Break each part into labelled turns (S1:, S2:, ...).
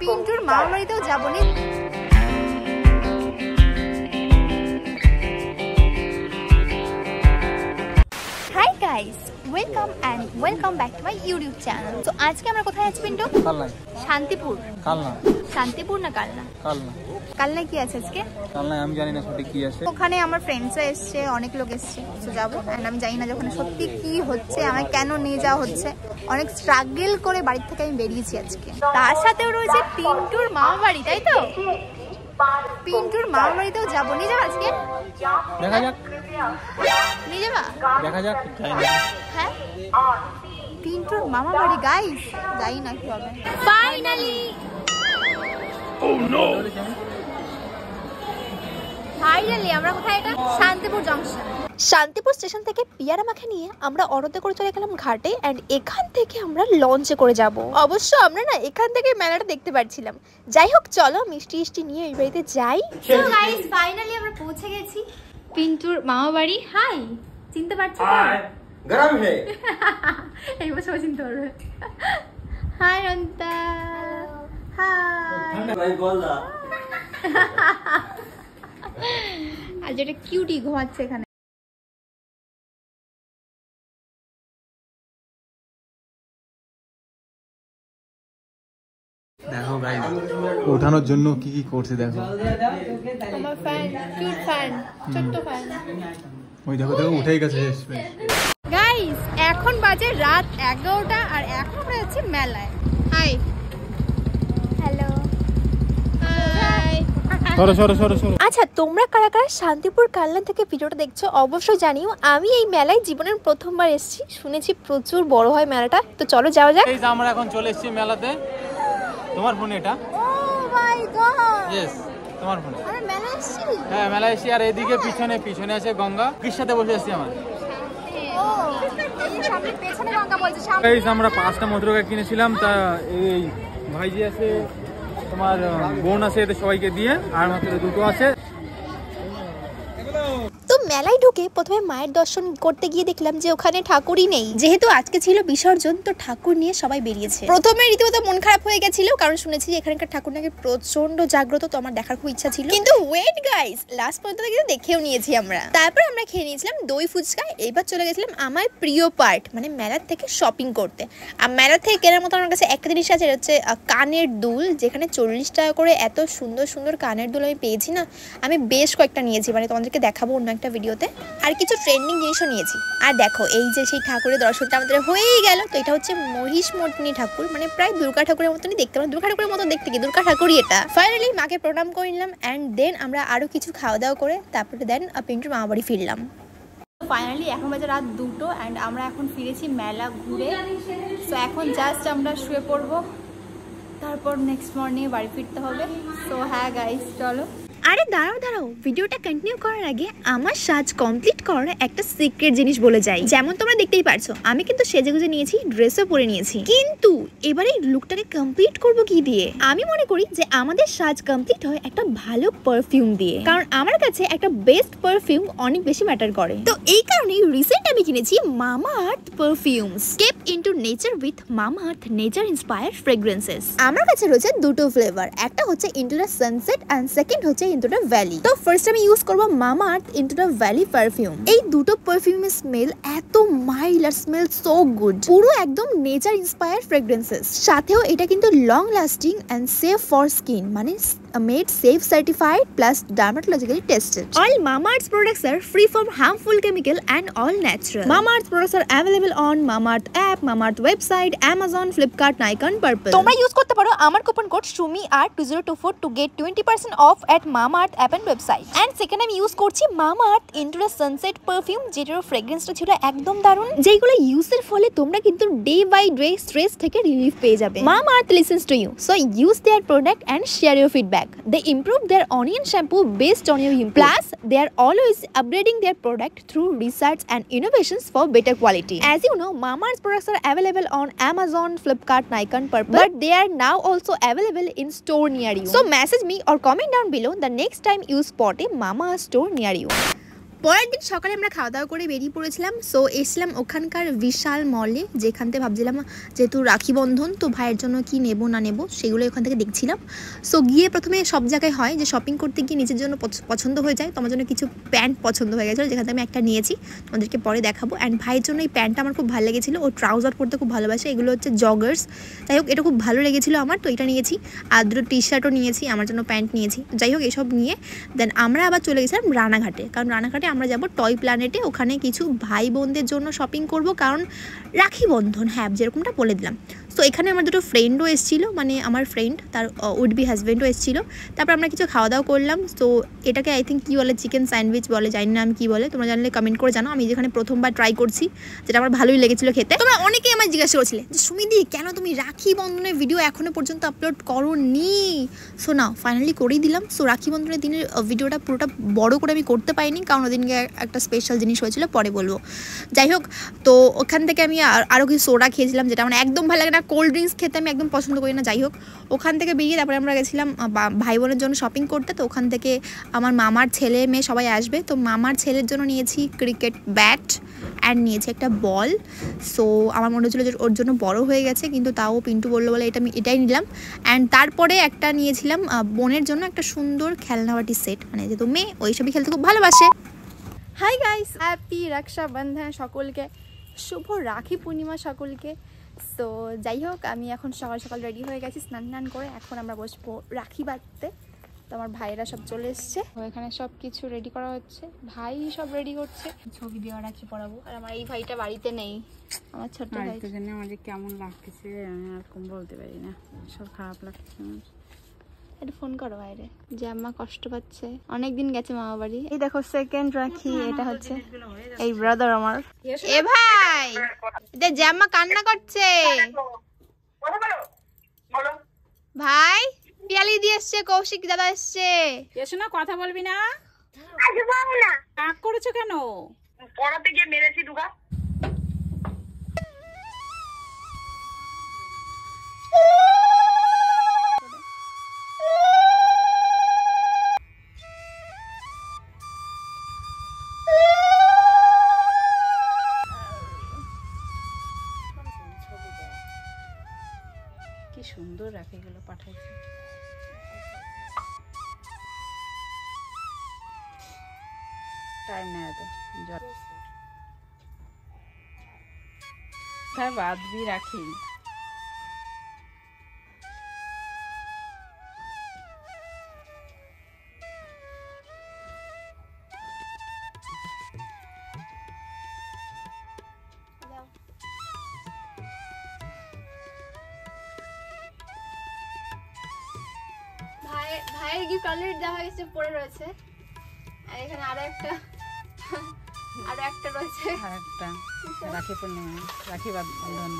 S1: পিন্টুর মামার বাড়িতেও যাবো নি। Hi guys, welcome back to my YouTube channel. তো আজকে আমরা কোথায় আছি পিন্টু?
S2: কালনায়।
S1: শান্তিপুর।
S2: কালনা।
S1: শান্তিপুর না কালনা?
S2: কালনা।
S1: কালনায় কি আছে আজকে?
S2: কালনায় আমি জানি না সঠিক কি আছে।
S1: ওখানে আমার ফ্রেন্ডসরা এসছে, অনেক লোক এসছে, তো যাবো। এন্ড আমি জানি না যখন সত্যি কি হচ্ছে, আমায় কেন নিয়ে যাওয়া হচ্ছে। অনেক স্ট্রাগল করে বাড়ি থেকে আমি বেরিয়েছি আজকে। তার সাথেও রয়েছে পিন্টুর মামা বাড়ি, তাই তো? পিন্টুর মামা বাড়িতেও যাবো। নিয়ে যাবো আজকে?
S2: দেখা যাক।
S1: নিয়ে যাবা?
S2: দেখা যাক, যাই না।
S1: হ্যাঁ, পিন্টুর মামা বাড়ি গাইস, যাই না কি হবে। ফাইনালি আমরা কোথায়? এটা শান্তিপুর জংশন। শান্তিপুর স্টেশন থেকে পিয়ারা মাখা নিয়ে আমরা অটোতে করে চলে গেলাম ঘাটে। এন্ড এখান থেকে আমরা লঞ্চে করে যাব। অবশ্য আমরা না এখান থেকে মেলাটা দেখতে পাচ্ছিলাম। যাই হোক, চলো মিষ্টি নিয়ে এই বাড়িতে যাই। তো গাইস ফাইনালি আমরা পৌঁছে গেছি পিন্টুর মামা বাড়ি। হাই, চিনতে পারছো তো?
S2: গরম হে।
S1: এই বছর চিনতে পারবে। হাই অন্তা। হাই
S2: ভাই বল দা।
S1: আর যেটা কিউটি ঘুমাচ্ছে এখানে।
S2: দেখো গাইস, ওঠানোর জন্য কি কি করছে দেখো।
S1: আমার ফ্যান, কিউট ফ্যান, ছোট্ট ফ্যান।
S2: ওই দেখো উঠেই গেছে।
S1: গাইস এখন বাজে রাত 11টা আর এখন আমরা যাচ্ছি মেলায়। Hi, hello, hi. আচ্ছা, তোমরা কারা কারা শান্তিপুর কালনা থেকে ভিডিওটা দেখছো অবশ্যই জানিও। আমি এই মেলায় জীবনের প্রথমবার এসেছি, শুনেছি প্রচুর বড় হয় মেলাটা। তো চলো যাওয়া যাক।
S2: এই যে আমরা এখন চলে এসেছি মেলাতে। তোমার ফোন এটা?
S1: ও মাই গড,
S2: यस তোমার ফোন।
S1: আমরা মেলায় এসেছি।
S2: হ্যাঁ মেলায় এসেছি। আর এদিকে পিছনে আছে গঙ্গা। কির সাথে বসে আছি আমরা?
S1: ও এই সামনে পেছনে গঙ্গা বলছে। সামনে
S2: গাইস আমরা 5টা মধুরকা কিনেছিলাম। তা এই ভাইজি আছে, তোমার বোন আছে, এদের সবাইকে দিয়ে আর মাত্র 2টো আছে।
S1: তো মেলায় ঢুকে প্রথমে মায়ের দর্শন করতে গিয়ে দেখলাম যে ওখানে ঠাকুরই নেই। যেহেতু আজকে ছিল বিসর্জন, তো ঠাকুর নিয়ে সবাই বেরিয়েছে। প্রথমে রীতিমতো মন খারাপ হয়ে গেছিল, কারণ শুনেছি এখানকার ঠাকুর নাকি প্রচন্ড জাগ্রত। তো আমার দেখার খুব ইচ্ছা ছিল, কিন্তু ওয়েট গাইস, লাস্ট পর্যন্ত কিন্তু দেখেও নিয়েছি আমরা। তারপর আমরা খেয়ে নিয়েছিলাম দই ফুচকা। এবার চলে গেছিলাম আমার প্রিয় পার্ট, মানে মেলার থেকে শপিং করতে। আর মেলার থেকে কেনার মতো আমার কাছে একটা জিনিস আছে, এটা হচ্ছে কানের দুল। যেখানে 40 টাকা করে এত সুন্দর সুন্দর কানের দুল আমি পেয়েছি না, আমি বেশ কয়েকটা নিয়েছি, মানে তোমাদেরকে দেখাবো অন্য একটা ভিডিওতে। আর কিছু ট্রেন্ডিং জিনিসও নিয়েছি। আর দেখো এই যে সেই ঠাকুরের দর্শনটা আমাদের হয়েই গেল। তো এটা হচ্ছে মহিষমর্দিনী ঠাকুর, মানে প্রায় দুর্গা ঠাকুরের মতনই দেখতে, মানে দুর্গা ঠাকুরের মতো দেখতে, কি দুর্গা ঠাকুরই এটা। ফাইনালি মাকে প্রণাম করে নিলাম। অ্যান্ড দেন আমরা আরো কিছু খাওয়া দাওয়া করে তারপরে দেন পিন্টুর মামা বাড়ি ফিরলাম। ফাইনালি এখন বাজে রাত 2টো অ্যান্ড আমরা এখন ফিরেছি মেলা ঘুরে। সো এখন জাস্ট আমরা শুয়ে পড়বো, তারপর নেক্সট মর্নিং বাড়ি ফিরতে হবে। সো হ্যাঁ গাইস, চলো। আরে দাঁড়াও, ভিডিওটা কন্টিনিউ করার আগে আমার সাজ কমপ্লিট করার একটা সিক্রেট জিনিস বলে যাই। যেমন তোমরা দেখতেই পারছো, আমি কিন্তু সেজেগুজে নিয়েছি, ড্রেসও পরে নিয়েছি। কিন্তু এবারে লুকটাকে কমপ্লিট করব কি দিয়ে? আমি মনে করি যে আমাদের সাজ কমপ্লিট হয় একটা ভালো পারফিউম দিয়ে, কারণ আমার কাছে একটা বেস্ট পারফিউম অনেক বেশি ম্যাটার করে। তো এই কারণেই রিসেন্ট আমি কিনেছি Mamaearth perfume. Step into nature with Mamaearth nature inspired fragrances. আমার কাছে রয়েছে দুটো ফ্লেভার, একটা হচ্ছে into the sunset and second হচ্ছে ইনটু দ্য ভ্যালি। তো ফার্স্ট আমি ইউজ করব মামা আর্থ ইনটু দ্য ভ্যালি পারফিউম। এই দুটো পারফিউমের স্মেল এত মাইল্ড আর স্মেল সো গুড, পুরো একদম নেচার ইন্সপায়ার্ড ফ্রেগ্রেন্সেস। সাথেও এটা কিন্তু long lasting and safe for skin, মানে made safe certified plus dermatologically tested. All Mamaearth products are free from harmful chemical and all natural. Mamaearth products are available on Mamaearth app, Mamaearth website, Amazon, Flipkart, Nykaa, Purple. তোমরা use করতে পারো আমার coupon code SHUMI2024 to get 20% off at Mamaearth app and website. And second আমি use করছি Mamaearth into the sunset perfume, যেটার ফ্রেগ্রেন্সটা ছিল একদম দারুণ, যেগুলো ইউজের ফলে তোমরা কিন্তু ডে বাই ডে স্ট্রেস থেকে রিলিফ পেয়ে যাবে। Mamaearth listens to you, so use their product and share your feedback. They improve their onion shampoo based on your input. Plus, they are always upgrading their product through research and innovations for better quality. As you know, Mamaearth products are available on Amazon, Flipkart, Nykaa, Purple, but they are now also available in store near you. So message me or comment down below the next time you spot a Mamaearth store near you. পরের দিন সকালে আমরা খাওয়া দাওয়া করে বেরিয়ে পড়েছিলাম। So এসেছিলাম ওখানকার বিশাল মলে, যেখান থেকে ভাবছিলাম যেহেতু রাখি বন্ধন তো ভাইয়ের জন্য কি নেব না নেব সেগুলো ওখান থেকে দেখছিলাম। সো গিয়ে প্রথমে সব জায়গায় হয় যে শপিং করতে গিয়ে নিজের জন্য পছন্দ হয়ে যায়। তোমার জন্য কিছু প্যান্ট পছন্দ হয়ে গেছিলো, যেখান থেকে আমি একটা নিয়েছি, তোমাদেরকে পরে দেখাবো। অ্যান্ড ভাইয়ের জন্য এই প্যান্টটা আমার খুব ভালো লেগেছিলো, ও ট্রাউজার পরতে খুব ভালোবাসে, এগুলো হচ্ছে জগার্স। যাই হোক এটা খুব ভালো লেগেছিলো আমার, তো এটা নিয়েছি। আর দুটো টি শার্টও নিয়েছি, আমার জন্য প্যান্ট নিয়েছি। যাই হোক এসব নিয়ে দেন আমরা আবার চলে গেছিলাম রানাঘাটে, কারণ রানাঘাটে আমরা যাব টয় প্ল্যানেটে, ওখানে কিছু ভাই বোনদের জন্য শপিং করব, কারণ রাখি বন্ধন, হ্যাঁ যেরকমটা বলে দিলাম। তো এখানে আমার দুটো ফ্রেন্ডও এসেছিলো, মানে আমার ফ্রেন্ড তার উড বি হাজব্যান্ডও এসেছিলো। তারপর আমরা কিছু খাওয়া দাওয়া করলাম। তো এটাকে আই থিঙ্ক কী বলে, চিকেন স্যান্ডউইচ বলে, জানি না আমি কী বলে, তোমরা জানলে কমেন্ট করে জানো। আমি যেখানে প্রথমবার ট্রাই করছি, যেটা আমার ভালোই লেগেছিলো খেতে। তোমরা অনেকেই আমার জিজ্ঞাসা করছিলে যে সুমিদি কেন তুমি রাখি বন্ধনের ভিডিও এখনো পর্যন্ত আপলোড করোনি। সো না, ফাইনালি করেই দিলাম। সো রাখি বন্ধনের দিনের ভিডিওটা পুরোটা বড় করে আমি করতে পারিনি, কারণ ওদিনকে একটা স্পেশাল জিনিস হয়েছিল, পরে বলবো। যাই হোক, তো ওখান থেকে আমি আরও কিছু সোডা খেয়েছিলাম, যেটা আমার একদম ভালো লাগে না, কোল্ড ড্রিঙ্কস খেতে আমি একদম পছন্দ করি না। যাই হোক ওখান থেকে বেরিয়ে তারপরে আমরা গেছিলাম ভাই বোনের জন্য শপিং করতে। তো ওখান থেকে আমার মামার ছেলে মেয়ে সবাই আসবে, তো মামার ছেলের জন্য নিয়েছি ক্রিকেট ব্যাট অ্যান্ড নিয়েছি একটা বল। সো আমার মনে হচ্ছিলো যে ওর জন্য বড় হয়ে গেছে, কিন্তু তাও পিন্টু বললো বলে এটা আমি এটাই নিলাম। অ্যান্ড তারপরে একটা নিয়েছিলাম বোনের জন্য একটা সুন্দর খেলনাবাটি সেট, মানে যেহেতু মেয়ে ওই সবই খেলতে খুব ভালোবাসে। হাই গাইস, হ্যাপি রক্ষাবন্ধন সকলকে, শুভ রাখি পূর্ণিমা সকলকে। সো যাই হোক আমি এখন সকাল সকাল রেডি হয়ে গেছি, স্নান করে এখন আমরা বসবো রাখি বাঁধতে। তো আমার ভাইয়েরা সব চলে এসছে, এখানে সব কিছু রেডি করা হচ্ছে, ভাই সব রেডি করছে, ছবি দিয়ে রাখি পড়াবো। আর আমার এই ভাইটা বাড়িতে নেই, আমার ছোট্ট ভাই।
S3: আমাদের কেমন লাগতেছে আমি আর কম বলতে পারি না, সব খারাপ লাগছে আমার।
S1: একটু ফোন করো বাইরে, যে আম্মা কষ্ট পাচ্ছে, অনেকদিন গেছে মামা বাড়ি। এই দেখো সেকেন্ড রাখি, এটা হচ্ছে এই ব্রাদার আমার। এ ভাই এটা জাম্মা কান্না করছে, ভাই পিয়ালি দিয়ে এসছে, কৌশিক দাদা এসছে।
S3: এসো না, কথা বলবি না, রাগ করেছো কেন? পড়াতে গিয়ে মেরেছি দুগা। কি সুন্দর রাখিগুলো পাঠাইছে, টাইম নেই এত জল তাই বাঁধবি রাখি।
S1: ভাইয়ের গিফট অলরেডি দেওয়া গেছে, পড়ে রয়েছে। আর এখানে আরো একটা রয়েছে,
S3: আর একটা রাখি পূর্ণিমা, রাখি বন্ধন।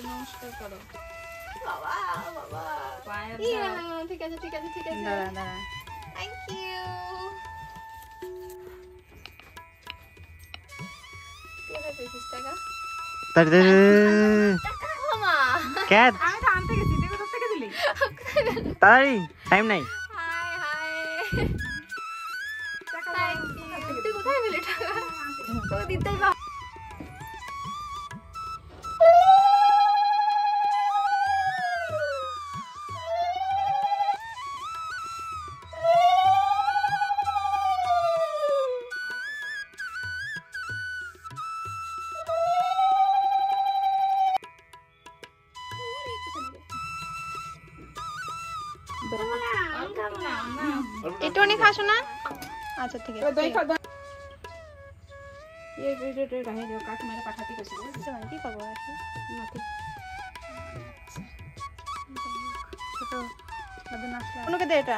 S3: নমস্কার করো
S1: বাবা বাবা, ঠিক আছে ঠিক আছে ঠিক আছে,
S3: দাঁড়া দাঁড়া,
S1: থ্যাংক ইউ।
S4: টাইম নাই।
S1: কোথায় পেলে টাকা? তোকে দিতেই বা। একটু অনেক খাসো না? আচ্ছা ঠিক আছে।
S3: এই ভিডিওটা রাখে দাও, কাকিমারে পাঠাতে গেছিল,
S1: কি করবো রাখি?
S3: নাতি ছোট দাদু নাচলা।
S1: ওনাকে দে এটা।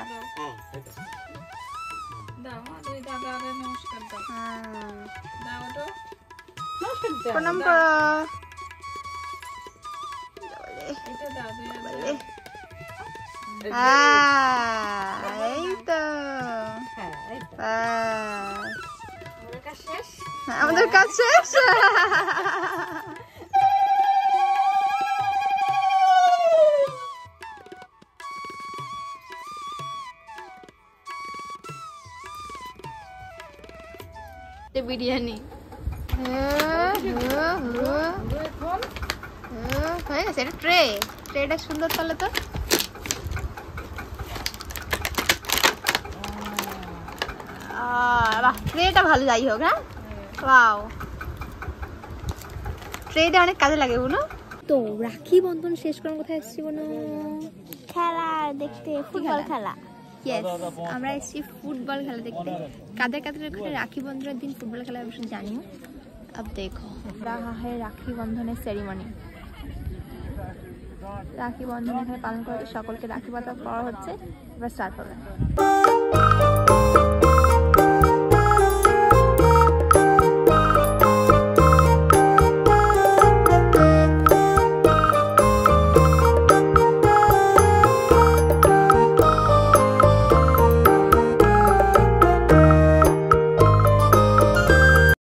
S3: দাও তুই দাদা আগে নমস্কার দাও। দাও তো নমস্কার দাও,
S1: প্রণাম করো।
S3: এটা দাও তুই
S1: এই তো আমাদের কাজ শেষ। বিরিয়ানি হয়ে গেছে। এটা ট্রেটা সুন্দর তাহলে তো। বাহ, ট্রেটা ভালো, যাই হোক। হ্যাঁ, ওয়াও, ট্রেটা অনেক কাজে লাগে বলো। তো রাখি বন্ধন শেষ করার কোথায় এসেছি বলো?
S4: খেলা দেখতে, ফুটবল খেলা।
S1: ইয়েস, আমরা এসেছি ফুটবল খেলা দেখতে। কাদের কাদের ওখানে রাখি বন্ধনের দিন ফুটবল খেলা অবশ্য জানিও। अब देखो रहा है রাখি বন্ধনের সেরিমনি। রাখি বন্ধন এখানে পালন করে সকলকে রাখি বাঁধা করা হচ্ছে। এবার স্টার্ট হবে।